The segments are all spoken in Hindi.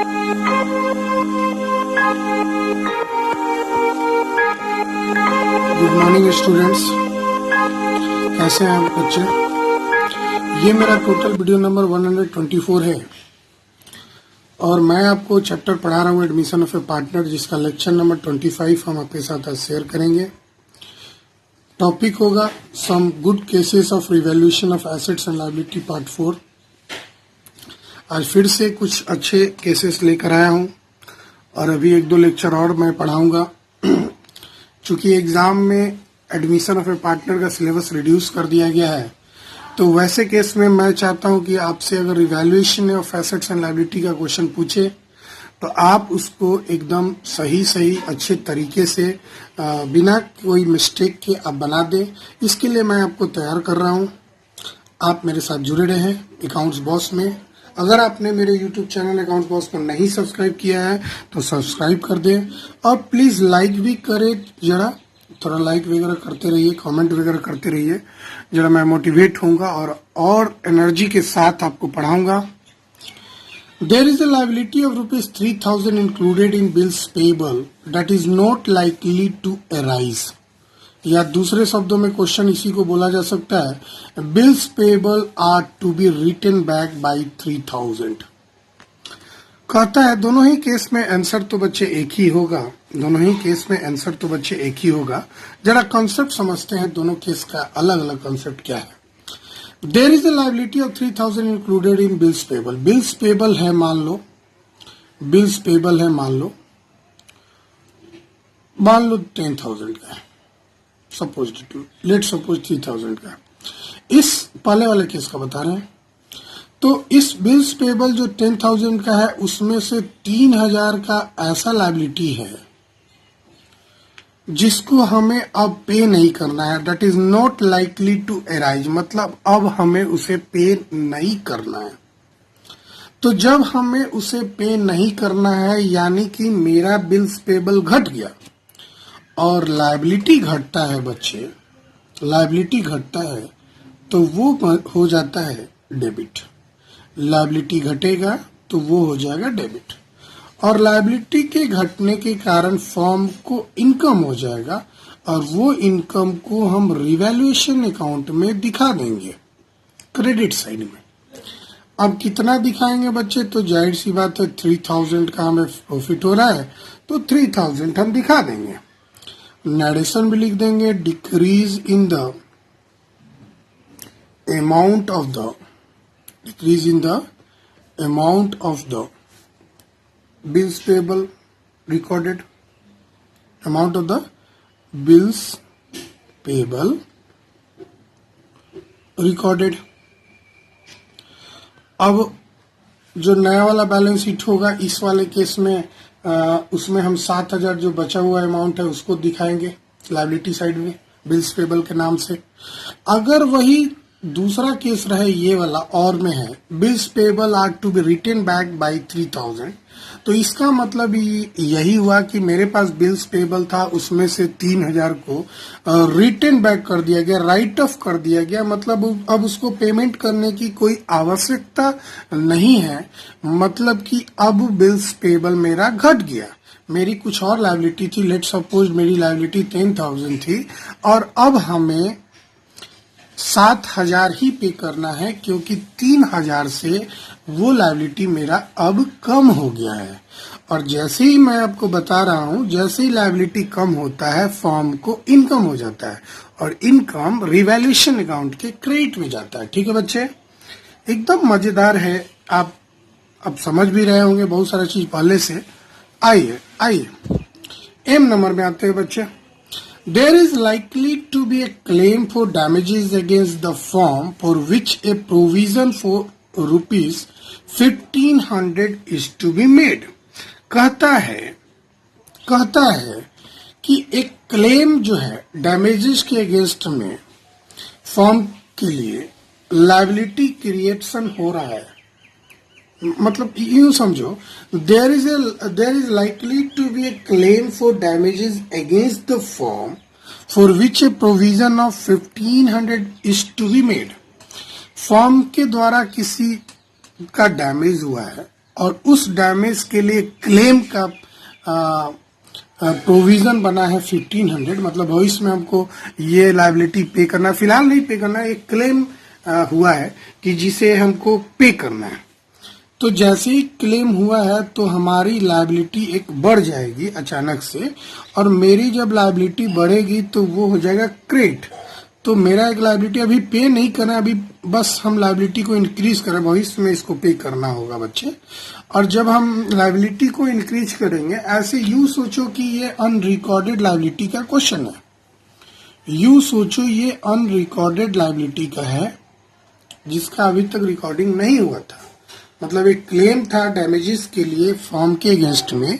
गुड मॉर्निंग स्टूडेंट्स, कैसे हैं आप बच्चे। ये मेरा टोटल वीडियो नंबर 124 है और मैं आपको चैप्टर पढ़ा रहा हूँ एडमिशन ऑफ ए पार्टनर, जिसका लेक्चर नंबर 25 हम आपके साथ आज शेयर करेंगे। टॉपिक होगा some good cases of revaluation of assets and liability part 4। आज फिर से कुछ अच्छे केसेस लेकर आया हूँ और अभी एक दो लेक्चर और मैं पढ़ाऊंगा। चूंकि एग्जाम में एडमिशन ऑफ ए पार्टनर का सिलेबस रिड्यूस कर दिया गया है, तो वैसे केस में मैं चाहता हूं कि आपसे अगर revaluation of assets and liability का क्वेश्चन पूछे तो आप उसको एकदम सही अच्छे तरीके से बिना कोई मिस्टेक के आप बना दें। इसके लिए मैं आपको तैयार कर रहा हूं। आप मेरे साथ जुड़े रहें अकाउंट्स बॉस में। अगर आपने मेरे YouTube चैनल अकाउंट्स बॉस को नहीं सब्सक्राइब किया है तो सब्सक्राइब कर दें और प्लीज लाइक भी करें। जरा थोड़ा लाइक वगैरह करते रहिए, कमेंट वगैरह करते रहिए, जरा मैं मोटिवेट होऊंगा और एनर्जी के साथ आपको पढ़ाऊंगा। There is a liability of ₹3,000 included in bills payable that is not likely to arise. या दूसरे शब्दों में क्वेश्चन इसी को बोला जा सकता है, bills payable are to be written back by 3,000। कहता है दोनों ही केस में आंसर तो बच्चे एक ही होगा, जरा कॉन्सेप्ट समझते हैं दोनों केस का अलग अलग कॉन्सेप्ट क्या है। There is a liability of 3,000 included in bills payable. Bills payable है मान लो 10,000 का है, लेट सपोज 3,000 का। इस पहले वाले केस का बता रहे हैं। तो इस बिल्स पेएबल जो 10,000 का है उसमें से 3,000 का ऐसा लायबिलिटी है जिसको हमें अब पे नहीं करना है। That is not likely to arise, मतलब अब हमें उसे पे नहीं करना है। तो जब हमें उसे पे नहीं करना है यानी कि मेरा बिल्स पेएबल घट गया और लायबिलिटी घटता है बच्चे, लायबिलिटी घटता है तो वो हो जाता है डेबिट। लायबिलिटी घटेगा तो वो हो जाएगा डेबिट और लायबिलिटी के घटने के कारण फर्म को इनकम हो जाएगा और वो इनकम को हम रिवैल्यूएशन अकाउंट में दिखा देंगे क्रेडिट साइड में। अब कितना दिखाएंगे बच्चे, तो जाहिर सी बात है 3,000 का हमें प्रॉफिट हो रहा है तो 3,000 हम दिखा देंगे। नरेशन भी लिख देंगे, decrease in the amount of the bills payable recorded, amount of the bills payable recorded. अब जो नया वाला बैलेंस शीट होगा इस वाले केस में उसमें हम 7,000 जो बचा हुआ अमाउंट है उसको दिखाएंगे लायबिलिटी साइड में बिल्स पेएबल के नाम से। अगर वही दूसरा केस रहे ये वाला और में है bills payable are to be written back by 3,000, तो इसका मतलब यही हुआ कि मेरे पास बिल्स पेएबल था उसमें से 3,000 को रिटन बैक कर दिया गया, राइट ऑफ कर दिया गया। मतलब अब उसको पेमेंट करने की कोई आवश्यकता नहीं है, मतलब कि अब बिल्स पेएबल मेरा घट गया। मेरी कुछ और लायबिलिटी थी, लेट सपोज मेरी लायबिलिटी 10,000 थी और अब हमें 7,000 ही पे करना है क्योंकि 3,000 से वो लायबिलिटी मेरा अब कम हो गया है। और जैसे ही मैं आपको बता रहा हूं, जैसे ही लायबिलिटी कम होता है फर्म को इनकम हो जाता है और इनकम रिवैल्यूएशन अकाउंट के क्रेडिट में जाता है। ठीक है बच्चे, एकदम मजेदार है। आप अब समझ भी रहे होंगे बहुत सारा चीज पहले से। आइए एम नंबर में आते हैं बच्चे। There is likely to be a claim for damages against the firm for which a provision for ₹1,500 is to be made। कहता है कि एक क्लेम जो है डैमेजेस के अगेंस्ट में फर्म के लिए लायबिलिटी क्रिएशन हो रहा है। मतलब यूं समझो, there is likely to be a claim for damages against the firm for which a provision of 1,500 is to be made. Firm के द्वारा किसी का डैमेज हुआ है और उस डैमेज के लिए क्लेम का प्रोविजन बना है 1500, मतलब भविष्य में हमको ये लायबिलिटी पे करना, फिलहाल नहीं पे करना, एक क्लेम हुआ है कि जिसे हमको पे करना है। तो जैसे ही क्लेम हुआ है तो हमारी लायबिलिटी एक बढ़ जाएगी अचानक से, और मेरी जब लायबिलिटी बढ़ेगी तो वो हो जाएगा क्रेडिट। तो मेरा एक लायबिलिटी अभी पे नहीं करना, अभी बस हम लायबिलिटी को इंक्रीज करें, भविष्य में इसको पे करना होगा बच्चे। और जब हम लायबिलिटी को इंक्रीज करेंगे, ऐसे यू सोचो कि ये अनरिकॉर्डेड लायबिलिटी का क्वेश्चन है, यू सोचो ये अनरिकॉर्डेड लायबिलिटी का है जिसका अभी तक रिकॉर्डिंग नहीं हुआ था। मतलब एक क्लेम था डैमेजेस के लिए फॉर्म के अगेंस्ट में,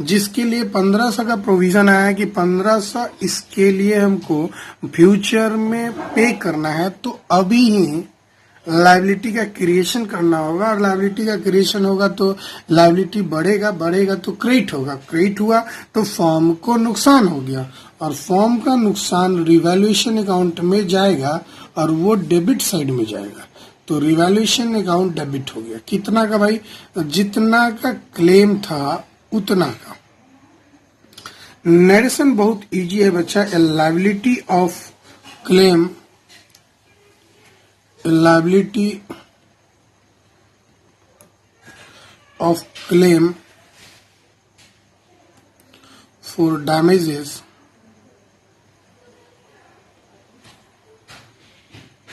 जिसके लिए 1500 का प्रोविजन आया कि 1500 इसके लिए हमको फ्यूचर में पे करना है। तो अभी ही लायबिलिटी का क्रिएशन करना होगा, और लायबिलिटी का क्रिएशन होगा तो लायबिलिटी बढ़ेगा, बढ़ेगा तो क्रेडिट होगा, क्रेडिट हुआ तो फॉर्म को नुकसान हो गया, और फॉर्म का नुकसान रिवैल्यूएशन अकाउंट में जाएगा और वो डेबिट साइड में जाएगा। तो रिवैल्यूएशन अकाउंट डेबिट हो गया। कितना का भाई? जितना का क्लेम था उतना का। नरेशन बहुत इजी है बच्चा। A liability of claim, liability of claim for damages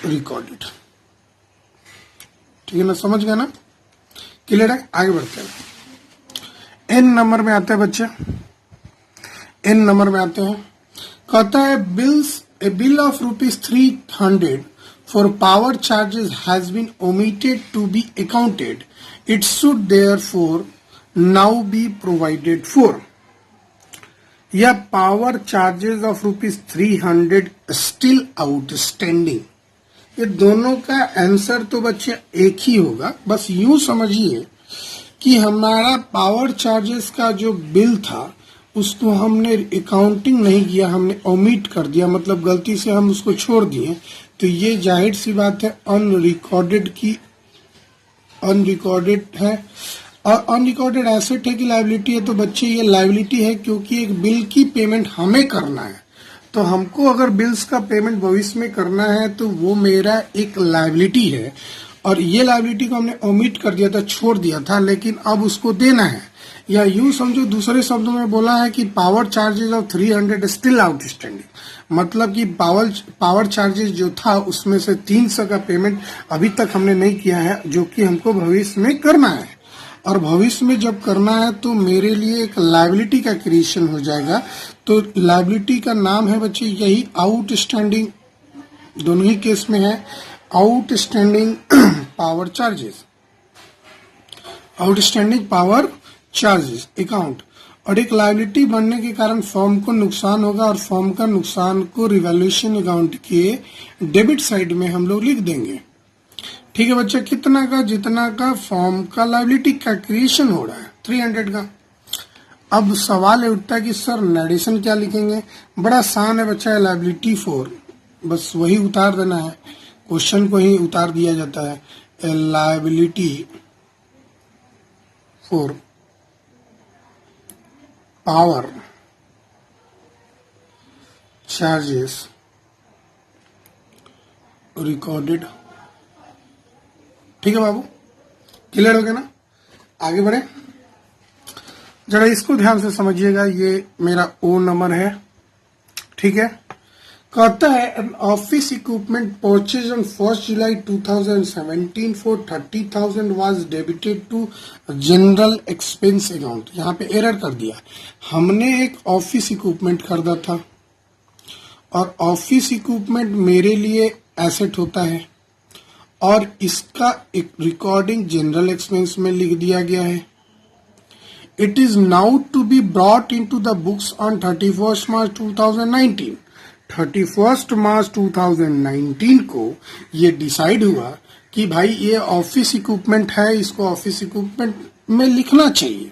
recorded। ठीक है ना, समझ गया ना, क्लियर है? आगे बढ़ते हैं। एन नंबर में आते हैं बच्चे, एन नंबर में आते हैं। कहता है ए bill of ₹300 for power charges has been omitted to be accounted. It should therefore now be provided for. या power charges of ₹300 still outstanding. ये दोनों का आंसर तो बच्चे एक ही होगा। बस यूं समझिए कि हमारा पावर चार्जेस का जो बिल था उसको हमने अकाउंटिंग नहीं किया, हमने ओमिट कर दिया, मतलब गलती से हम उसको छोड़ दिए। तो ये जाहिर सी बात है अनरिकॉर्डेड की, अनरिकॉर्डेड है, और अनरिकॉर्डेड एसेट है कि लायबिलिटी है। तो बच्चे ये लायबिलिटी है क्योंकि एक बिल की पेमेंट हमें करना है। तो हमको अगर बिल्स का पेमेंट भविष्य में करना है तो वो मेरा एक लायबिलिटी है, और ये लायबिलिटी को हमने ओमिट कर दिया था, छोड़ दिया था, लेकिन अब उसको देना है। या यूं समझो, दूसरे शब्दों में बोला है कि power charges of 300 still outstanding, मतलब कि पावर चार्जेस जो था उसमें से 300 का पेमेंट अभी तक हमने नहीं किया है, जो कि हमको भविष्य में करना है। और भविष्य में जब करना है तो मेरे लिए एक लायबिलिटी का क्रिएशन हो जाएगा। तो लायबिलिटी का नाम है बच्चे यही आउटस्टैंडिंग, दोनों ही केस में है outstanding power charges, outstanding power charges account. और एक लायबिलिटी बनने के कारण फर्म को नुकसान होगा, और फर्म का नुकसान को रिवैल्यूएशन अकाउंट के डेबिट साइड में हम लोग लिख देंगे। ठीक है बच्चा, कितना का? जितना का फर्म का लायबिलिटी का क्रिएशन हो रहा है 300 का। अब सवाल उठता है कि सर नरेशन क्या लिखेंगे? बड़ा आसान है बच्चा, लायबिलिटी फॉर, बस वही उतार देना है, क्वेश्चन को ही उतार दिया जाता है। Liability for power charges recorded. ठीक है बाबू, क्लियर हो गया ना? आगे बढ़े, जरा इसको ध्यान से समझिएगा। ये मेरा ओ नंबर है, ठीक है। कहता है an office equipment purchase on 1 July 2017 for 30,000 was debited to general expense account. यहाँ पे एरर कर दिया, हमने एक ऑफिस इक्विपमेंट खरीदा था, और ऑफिस इक्विपमेंट मेरे लिए एसेट होता है, और इसका एक रिकॉर्डिंग जनरल एक्सपेंस में लिख दिया गया है। It is now to be brought into the books on 31 March 2019। 31 March 2019 को ये डिसाइड हुआ कि भाई ये ऑफिस इक्विपमेंट है, इसको ऑफिस इक्विपमेंट में लिखना चाहिए।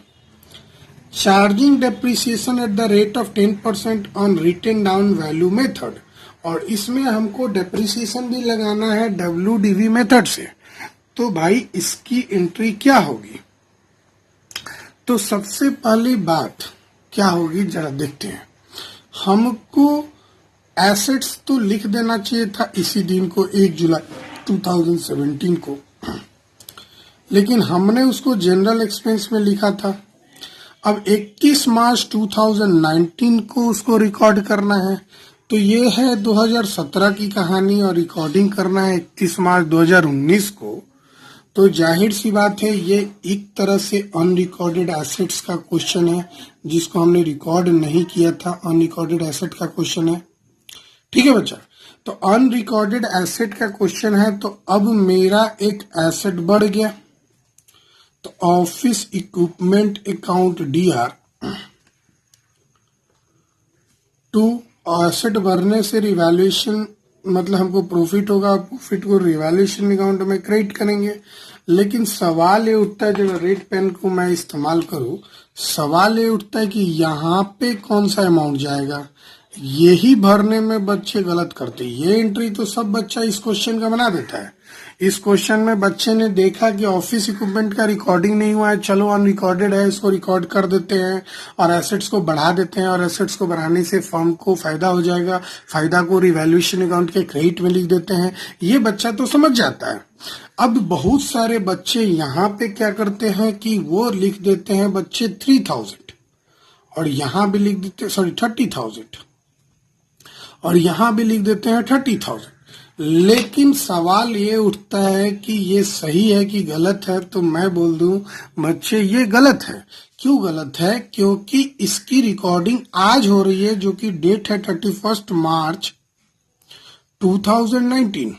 Charging depreciation at the rate of 10% on written down value method, और इसमें हमको डेप्रिसिएशन भी लगाना है WDV मेथड से। तो भाई इसकी एंट्री क्या होगी? तो सबसे पहली बात क्या होगी जरा देखते हैं। हमको एसेट्स तो लिख देना चाहिए था इसी दिन को 1 जुलाई 2017 को, लेकिन हमने उसको जनरल एक्सपेंस में लिखा था। अब 21 मार्च 2019 को उसको रिकॉर्ड करना है, तो ये है 2017 की कहानी और रिकॉर्डिंग करना है 31 मार्च 2019 को। तो जाहिर सी बात है ये एक तरह से अनरिकॉर्डेड एसेट्स का क्वेश्चन है, जिसको हमने रिकॉर्ड नहीं किया था। अनरिकॉर्डेड एसेट का क्वेश्चन है, ठीक है बच्चा। तो अनरिकॉर्डेड एसेट का क्वेश्चन है, तो अब मेरा एक एसेट बढ़ गया, तो office equipment account DR to asset बढ़ने से रिवैल्यूएशन मतलब हमको प्रॉफिट होगा, प्रॉफिट को रिवैल्यूएशन अकाउंट में क्रेडिट करेंगे। लेकिन सवाल ये उठता है, जब रेड पेन को मैं इस्तेमाल करूं, सवाल ये उठता है कि यहाँ पे कौन सा अमाउंट जाएगा। यही भरने में बच्चे गलत करते हैं। ये एंट्री तो सब बच्चा इस क्वेश्चन का बना देता है। इस क्वेश्चन में बच्चे ने देखा कि ऑफिस इक्विपमेंट का रिकॉर्डिंग नहीं हुआ है, चलो अनरिकॉर्डेड है, इसको रिकॉर्ड कर देते हैं और एसेट्स को बढ़ा देते हैं, और एसेट्स को बढ़ाने से फर्म को फायदा हो जाएगा, फायदा को रिवैल्यूएशन अकाउंट के क्रेडिट में लिख देते हैं। ये बच्चा तो समझ जाता है। अब बहुत सारे बच्चे यहाँ पे क्या करते हैं कि वो लिख देते हैं बच्चे 3000, और यहाँ भी लिख देते 30,000, और यहाँ भी लिख देते हैं 30,000। लेकिन सवाल ये उठता है कि ये सही है कि गलत है। तो मैं बोल दूं बच्चे ये गलत है। क्यों गलत है? क्योंकि इसकी रिकॉर्डिंग आज हो रही है, जो कि डेट है 31 मार्च 2019।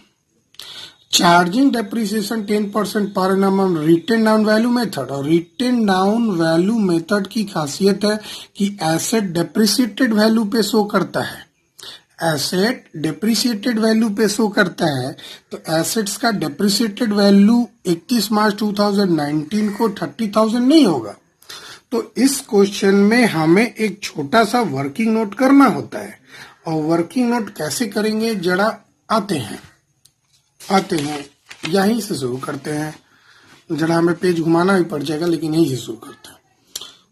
चार्जिंग डेप्रिसिएशन 10% पर एनम on written down value method. और रिटेन डाउन वैल्यू मेथड की खासियत है कि एसेट डेप्रिसिएटेड वैल्यू पे शो करता है। एसेट डेप्रिसिएटेड वैल्यू पे शो करता है, तो एसेट्स का डेप्रिसिएटेड वैल्यू 31 मार्च 2019 को 30,000 नहीं होगा। तो इस क्वेश्चन में हमें एक छोटा सा वर्किंग नोट करना होता है। और वर्किंग नोट कैसे करेंगे जरा आते हैं यहीं से शुरू करते हैं। जरा हमें पेज घुमाना भी पड़ जाएगा, लेकिन यहीं से शुरू करते हैं।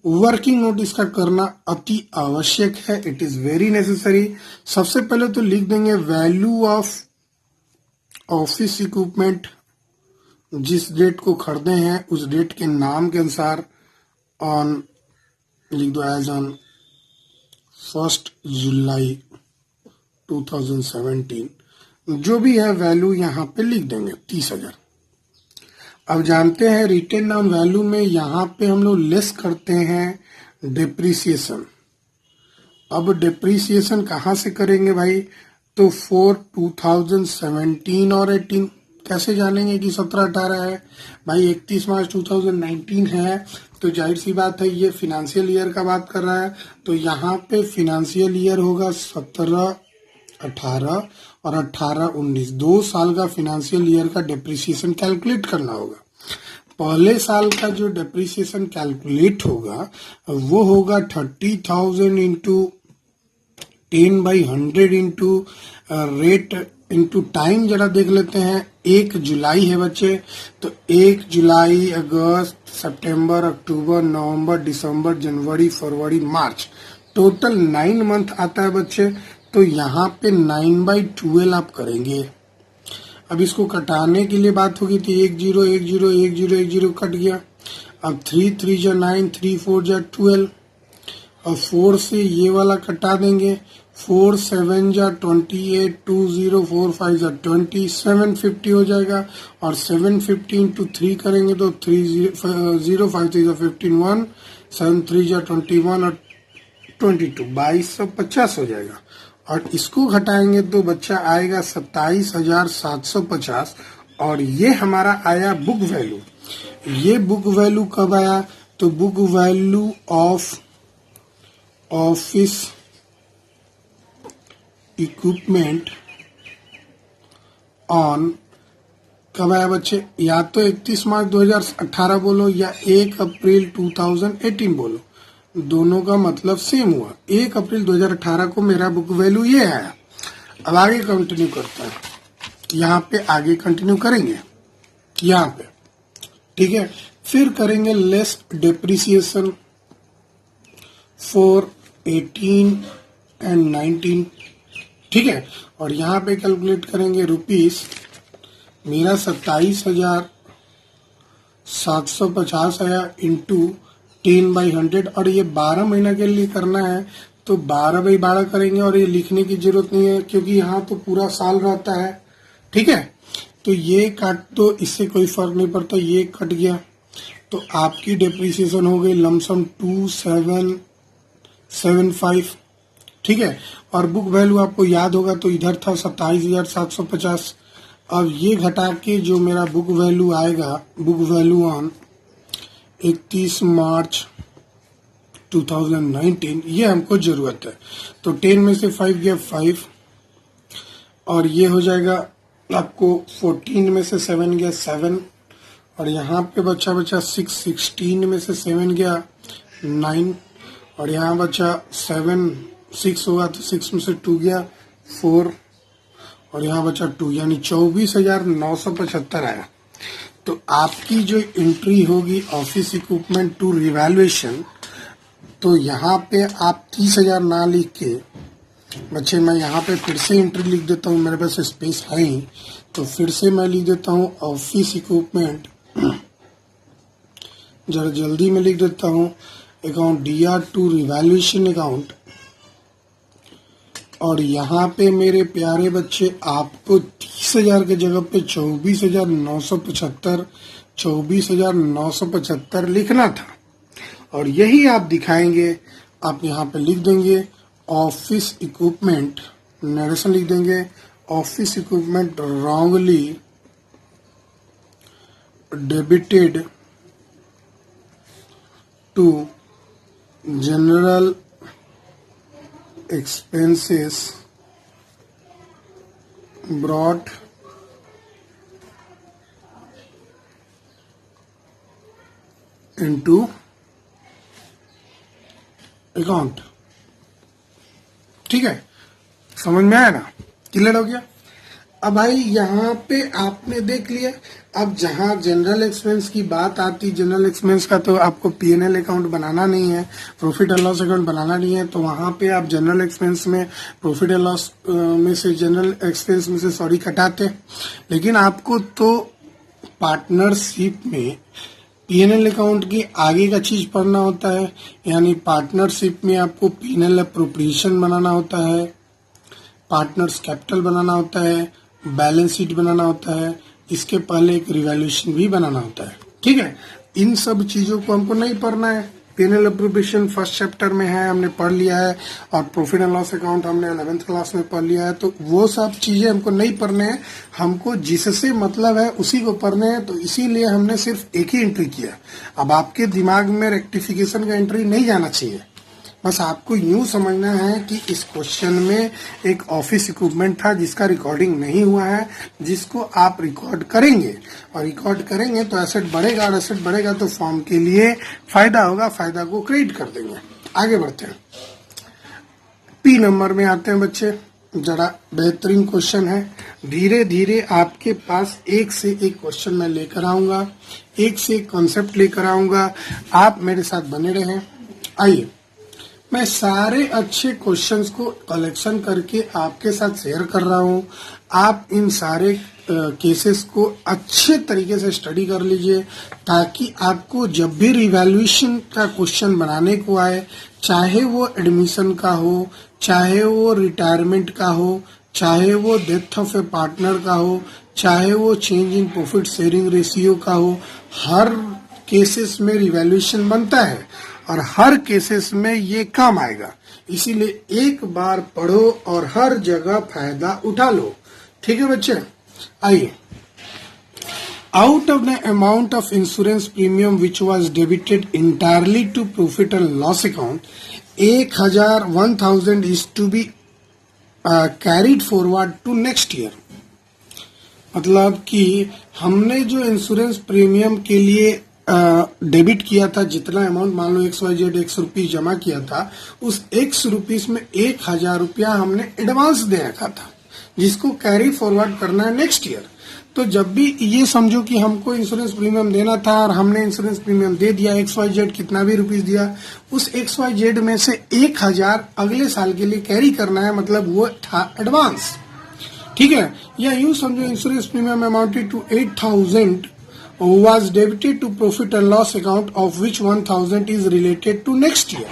वर्किंग नोट इसका करना अति आवश्यक है, इट इज वेरी नेसेसरी। सबसे पहले तो लिख देंगे वैल्यू ऑफ ऑफिस इक्विपमेंट, जिस डेट को खरीदे हैं उस डेट के नाम के अनुसार ऑन लिख दो एज ऑन 1 जुलाई 2017। जो भी है वैल्यू यहाँ पे लिख देंगे 30,000। अब जानते हैं रिटेन डाउन वैल्यू में यहाँ पे हम लोग लेस करते हैं डेप्रिसिएशन। अब डेप्रिसिएशन कहाँ से करेंगे भाई? तो फॉर 2017 और 18 कैसे जानेंगे कि 17-18 है? भाई 31 मार्च 2019 है, तो जाहिर सी बात है ये फिनेंशियल ईयर का बात कर रहा है, तो यहाँ पे फिनेंशियल ईयर होगा 17-18 और 18-19, 2 साल का फिनेंशियल ईयर का डेप्रिसिएशन कैलकुलेट करना होगा। पहले साल का जो डेप्रिसिएशन कैलकुलेट होगा वो होगा 30,000 into 10/100 into rate into time. जरा देख लेते हैं, 1 जुलाई है बच्चे, तो 1 जुलाई, अगस्त, सितंबर, अक्टूबर, नवंबर, दिसंबर, जनवरी, फरवरी, मार्च, टोटल 9 मंथ आता है बच्चे। तो यहाँ पे 9/12 आप करेंगे। अब इसको कटाने के लिए बात होगी तो 1 0 1 0 1 0 1 0 कट गया। अब 3 3 जा 9, 3 4 जा 12, और 4 से ये वाला कटा देंगे। 4 7 जा 28, 2 0 4 5 जा 20, 750 हो जाएगा। और 750 इंटू 3 करेंगे तो 3 0 5 3 जा 15 1, 7 3 जा 21 और 22, 2250 हो जाएगा। और इसको घटाएंगे तो बच्चा आएगा 27,750। और ये हमारा आया बुक वैल्यू। ये बुक वैल्यू कब आया? तो book value of office equipment on कब आया बच्चे? या तो 31 मार्च 2018 बोलो या 1 अप्रैल 2018 बोलो, दोनों का मतलब सेम हुआ। 1 अप्रैल 2018 को मेरा बुक वैल्यू ये आया। अब आगे कंटिन्यू करते हैं, यहाँ पे आगे कंटिन्यू करेंगे यहाँ पे, ठीक है। फिर करेंगे लेस डेप्रिसिएशन फॉर 18 एंड 19, ठीक है। और यहाँ पे कैलकुलेट करेंगे रुपीस, मेरा 27,750 आया इंटू 10/100, और ये 12 महीना के लिए करना है तो 12/12 करेंगे, और ये लिखने की जरूरत नहीं है क्योंकि यहाँ तो पूरा साल रहता है, ठीक है। तो ये काट दो, इससे कोई फर्क नहीं पड़ता, ये कट गया तो आपकी डेप्रिसिएशन हो गई लमसम 2775, ठीक है। और बुक वैल्यू आपको याद होगा तो इधर था 27,750। अब ये घटा के जो मेरा बुक वैल्यू आएगा, बुक वैल्यू ऑन 31 मार्च 2019, ये हमको जरूरत है। तो 10 में से 5 गया 5, और ये हो जाएगा आपको 14 में से 7 गया 7, और यहाँ पे बचा 6, 16 में से 7 गया 9, और यहाँ बचा 7, 6 होगा तो 6 में से 2 गया 4, और यहाँ बचा 2, यानी 24,975 आया। तो आपकी जो एंट्री होगी ऑफिस इक्विपमेंट टू रिवैल्यूएशन, तो यहाँ पे आप 30,000 ना लिख के बच्चे, मैं यहाँ पे फिर से एंट्री लिख देता हूँ, मेरे पास स्पेस है ही, तो फिर से मैं लिख देता हूँ ऑफिस इक्विपमेंट, जरा जल्दी में लिख देता हूँ account DR to revaluation account. और यहाँ पे मेरे प्यारे बच्चे आपको 30,000 के जगह पे 24,975 लिखना था, और यही आप दिखाएंगे। आप यहाँ पे लिख देंगे ऑफिस इक्विपमेंट, नरेशन लिख देंगे office equipment wrongly debited to general expenses brought into account, ठीक है। समझ में आया ना, क्लियर हो गया। अब भाई यहाँ पे आपने देख लिया, अब जहाँ जनरल एक्सपेंस की बात आती, जनरल एक्सपेंस का तो आपको P&L अकाउंट बनाना नहीं है, प्रॉफिट एंड लॉस अकाउंट बनाना नहीं है, तो वहाँ पे आप जनरल एक्सपेंस में प्रॉफिट एंड लॉस में से जनरल एक्सपेंस में से कटाते। लेकिन आपको तो पार्टनरशिप में P&L अकाउंट की आगे का चीज पढ़ना होता है, यानी पार्टनरशिप में आपको P&L अप्रोप्रिएशन बनाना होता है, पार्टनर्स कैपिटल बनाना होता है, बैलेंस शीट बनाना होता है, इसके पहले एक रिवैल्यूएशन भी बनाना होता है, ठीक है। इन सब चीजों को हमको नहीं पढ़ना है। P&L अप्रोप्रिएशन फर्स्ट चैप्टर में है, हमने पढ़ लिया है, और प्रॉफिट एंड लॉस अकाउंट हमने 11th क्लास में पढ़ लिया है, तो वो सब चीजें हमको नहीं पढ़ने हैं, हमको जिससे मतलब है उसी को पढ़ने हैं। तो इसीलिए हमने सिर्फ एक ही एंट्री किया। अब आपके दिमाग में रेक्टिफिकेशन का एंट्री नहीं जाना चाहिए, बस आपको यूं समझना है कि इस क्वेश्चन में एक ऑफिस इक्विपमेंट था जिसका रिकॉर्डिंग नहीं हुआ है, जिसको आप रिकॉर्ड करेंगे, और रिकॉर्ड करेंगे तो एसेट बढ़ेगा, और एसेट बढ़ेगा तो फॉर्म के लिए फायदा होगा, फायदा को क्रेडिट कर देंगे। आगे बढ़ते हैं, P नंबर में आते हैं बच्चे। जरा बेहतरीन क्वेश्चन है, धीरे धीरे आपके पास एक से एक क्वेश्चन मैं लेकर आऊंगा, एक से एक कॉन्सेप्ट लेकर आऊंगा, आप मेरे साथ बने रहें। आइए, मैं सारे अच्छे क्वेश्चंस को कलेक्शन करके आपके साथ शेयर कर रहा हूं। आप इन सारे केसेस को अच्छे तरीके से स्टडी कर लीजिए, ताकि आपको जब भी रिवैल्यूएशन का क्वेश्चन बनाने को आए, चाहे वो एडमिशन का हो, चाहे वो रिटायरमेंट का हो, चाहे वो डेथ ऑफ ए पार्टनर का हो, चाहे वो change in profit sharing ratio का हो, हर केसेस में रिवैल्यूएशन बनता है, और हर केसेस में ये काम आएगा। इसीलिए एक बार पढ़ो और हर जगह फायदा उठा लो, ठीक है बच्चे। आइए, out of the amount of insurance premium which was debited entirely to profit and loss account, 1,000 is to be carried forward to next year. मतलब कि हमने जो इंश्योरेंस प्रीमियम के लिए डेबिट किया था, जितना अमाउंट मान लो XYZ ₹100 जमा किया था, उस ₹100 में 1,000 रुपया हमने एडवांस दे रखा था, जिसको कैरी फॉरवर्ड करना है नेक्स्ट ईयर। तो जब भी ये समझो कि हमको इंश्योरेंस प्रीमियम देना था और हमने इंश्योरेंस प्रीमियम दे दिया, XYZ कितना भी रुपीस दिया, उस XYZ में से 1000 अगले साल के लिए कैरी करना है, मतलब वो था एडवांस। ठीक है, या यूं समझो insurance premium amounted to 8000 was debited to profit and loss account of which 1000 is related to next year।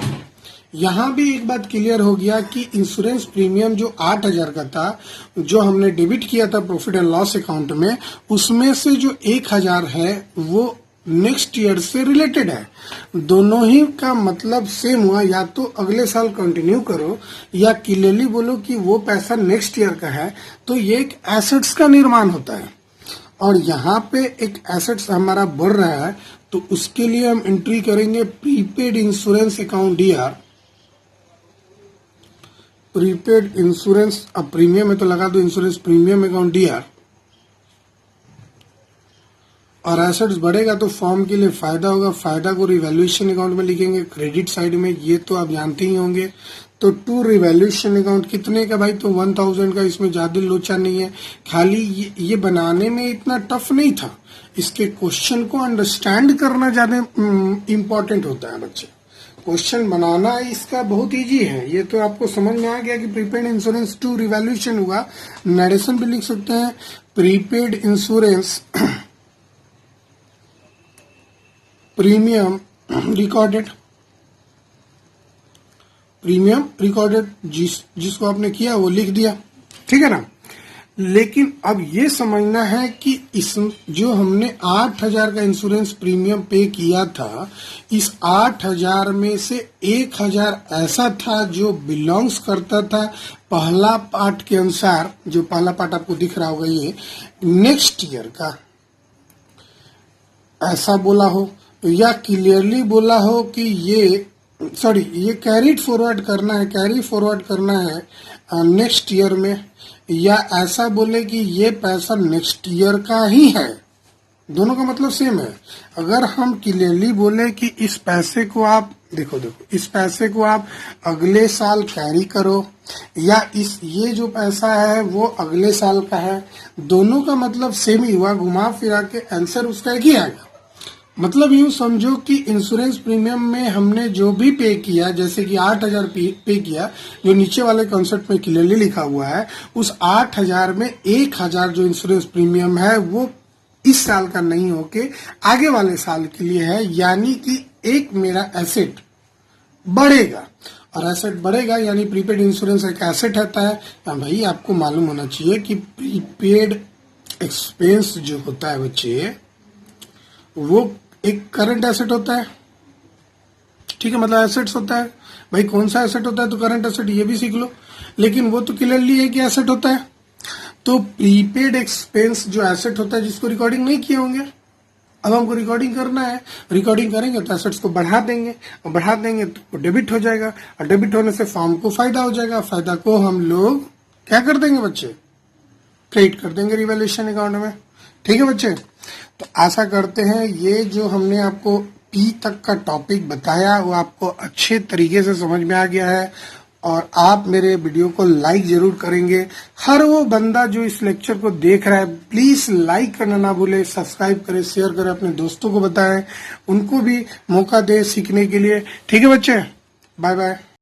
यहां भी एक बात क्लियर हो गया कि इंश्योरेंस प्रीमियम जो 8000 का था, जो हमने डेबिट किया था प्रॉफिट एंड लॉस अकाउंट में, उसमें से जो 1000 है वो नेक्स्ट ईयर से रिलेटेड है। दोनों ही का मतलब सेम हुआ, या तो अगले साल कंटिन्यू करो या क्लियरली बोलो कि वो पैसा नेक्स्ट ईयर का है। तो ये एक एसेट्स का निर्माण होता है, और यहाँ पे एक एसेट्स हमारा बढ़ रहा है, तो उसके लिए हम एंट्री करेंगे prepaid insurance account DR। Prepaid insurance, अब प्रीमियम है तो लगा दो इंश्योरेंस प्रीमियम अकाउंट DR, और एसेट्स बढ़ेगा तो फॉर्म के लिए फायदा होगा, फायदा को रिवैल्यूएशन अकाउंट में लिखेंगे क्रेडिट साइड में, ये तो आप जानते ही होंगे। तो टू रिवैल्यूएशन अकाउंट कितने का भाई, तो 1000 का, इसमें ज्यादा लोचा नहीं है। खाली ये बनाने में इतना टफ नहीं था, इसके क्वेश्चन को अंडरस्टैंड करना ज्यादा इम्पोर्टेंट होता है बच्चे। क्वेश्चन बनाना इसका बहुत इजी है, ये तो आपको समझ में आ गया कि प्रीपेड इंश्योरेंस टू रिवैल्यूएशन हुआ। नरेशन भी लिख सकते हैं, prepaid insurance premium recorded, premium recorded, जिसको आपने किया वो लिख दिया, ठीक है ना। लेकिन अब ये समझना है कि इस जो हमने 8000 का इंश्योरेंस प्रीमियम पे किया था, इस 8000 में से 1000 ऐसा था जो बिलोंग्स करता था पहला पार्ट के अनुसार, जो पहला पार्ट आपको दिख रहा होगा ये नेक्स्ट ईयर का, ऐसा बोला हो, या क्लियरली बोला हो कि ये कैरी फॉरवर्ड करना है नेक्स्ट ईयर में, या ऐसा बोले कि ये पैसा नेक्स्ट ईयर का ही है। दोनों का मतलब सेम है। अगर हम क्लियरली बोले कि इस पैसे को आप देखो इस पैसे को आप अगले साल कैरी करो, या ये जो पैसा है वो अगले साल का है, दोनों का मतलब सेम ही हुआ, घुमा फिरा के आंसर उसका एक ही आएगा। मतलब यूं समझो कि इंश्योरेंस प्रीमियम में हमने जो भी पे किया, जैसे कि 8000 पे किया, जो नीचे वाले कॉन्सेप्ट में क्लियरली लिखा हुआ है, उस 8000 में 1000 जो इंश्योरेंस प्रीमियम है वो इस साल का नहीं होके आगे वाले साल के लिए है। यानी कि एक मेरा एसेट बढ़ेगा, और एसेट बढ़ेगा यानी प्रीपेड इंश्योरेंस एक एसेट होता है। भाई आपको मालूम होना चाहिए कि प्रीपेड एक्सपेंस जो होता है बच्चे, वो एक करंट एसेट होता है, ठीक है, मतलब एसेट्स होता है। भाई कौन सा एसेट होता है, तो करंट एसेट, ये भी सीख लो, लेकिन वो तो क्लियरली है कि एसेट होता है। तो प्रीपेड एक्सपेंस जो एसेट होता है, जिसको रिकॉर्डिंग नहीं किए होंगे, अब हमको रिकॉर्डिंग करना है, रिकॉर्डिंग करेंगे तो एसेट्स को बढ़ा देंगे, और बढ़ा देंगे तो डेबिट हो जाएगा, और डेबिट होने से फॉर्म को फायदा हो जाएगा, फायदा को हम लोग क्या कर देंगे बच्चे, क्रेडिट कर देंगे रिवैल्यूएशन अकाउंट में, ठीक है बच्चे। तो आशा करते हैं ये जो हमने आपको पी तक का टॉपिक बताया वो आपको अच्छे तरीके से समझ में आ गया है, और आप मेरे वीडियो को लाइक जरूर करेंगे। हर वो बंदा जो इस लेक्चर को देख रहा है, प्लीज लाइक करना ना भूले, सब्सक्राइब करें, शेयर करें, अपने दोस्तों को बताएं, उनको भी मौका दे सीखने के लिए, ठीक है बच्चे। Bye bye.